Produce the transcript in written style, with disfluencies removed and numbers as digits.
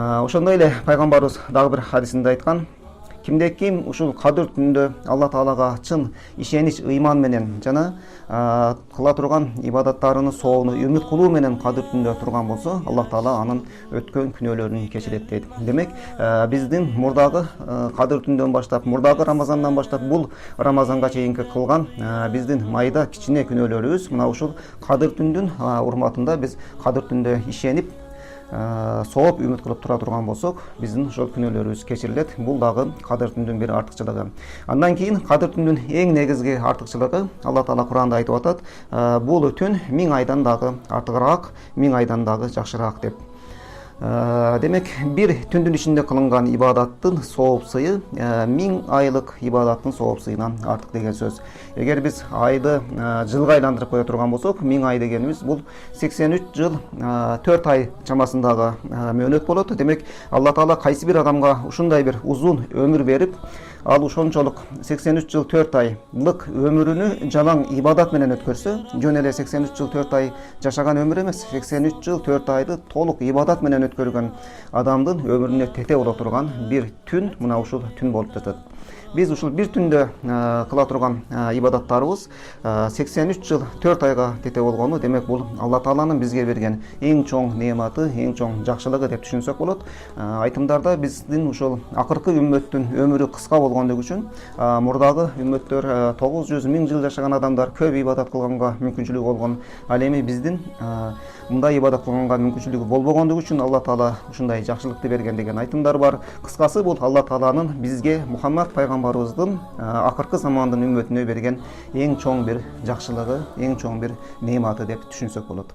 Ошондой эле пайгамбарыбыз дагы бир хадисинде айткан: кимде ким ушул кадыр түнүндө Алла Таалага чын ишенич, ыйман менен жана кыла турган ибадаттарынын соогуну үмүт кылуу менен кадыр түнүндө турган болсо, Алла Таала анын өткөн күнөөлөрүн кечирет дейт. Демек, биздин мурдагы кадыр түндөн баштап, мурдагы Рамазандан баштап бул Рамазанга чейинки кылган биздин майда кичине күнөөлөрүбүз мына ушул кадыр түндүн урматында биз кадыр түндө ишенип сооп үмүт кылып тура турган болсок, биздин ошол күнөөлөрүбүз кечирилет. Бул дагы кадыр түндүн бир артыкчылыгы. Андан кийин кадыр түндүн эң негизги артыкчылыгы Алла Таала Куранда айтып атат: бул түн 1000 айдан дагы артыгыраак, 1000 айдан дагы жакшыраак деп. Демек, бир түндүн ичинде кылынган ибадаттын сооп сыйы 1000 айлык ибадаттын сооп сыйынан артык деген сөз. Эгер биз айды жылга айландырып кое турган болсок, 1000 ай дегенибиз бул 83 жыл 4 ай чамасындагы мөөнөт болот. Демек, Алла Таала кайсы бир адамга ушундай бир узун өмүр берип, ал ошончолук 83 жыл 4 айлык өмүрүнү жалаң ибадат менен өткөрсө, жөн эле 83 жыл 4 ай жашаган өмүр эмес, 83 жыл 4 айды толук ибадат менен өткөргөн адамдын өмүрүнө тете боло турган бир түн мына ушул түн болуп жатат. Биз ушул бир түндө кыла турган ибадаттарыбыз 83 жыл 4 айга тете болгону, демек бул Алла Тааланын бизге берген эң чоң неаматы, эң чоң жакшылыгы деп түшүнсөк болот. Айтымдарда биздин ушул акыркы үммөттүн өмүрү кыска болгондугу үчүн мурдагы үммөттөр 900 000 жыл жашаган адамдар көп ибадат кылганга мүмкүнчүлүгү болгон. Ал эми биздин мындай ибадат кылганга мүмкүнчүлүгү болбогондугу үчүн Алла Таала ушундай жакшылыкты берген деген айтымдар бар. Кыскасы, бул Алла Тааланын бизге Мухаммад пайгамбарыбыздын акыркы замандын үммөтүнө берген эң чоң бир жакшылыгы, эң чоң бир неаматы деп түшүнсөк болот.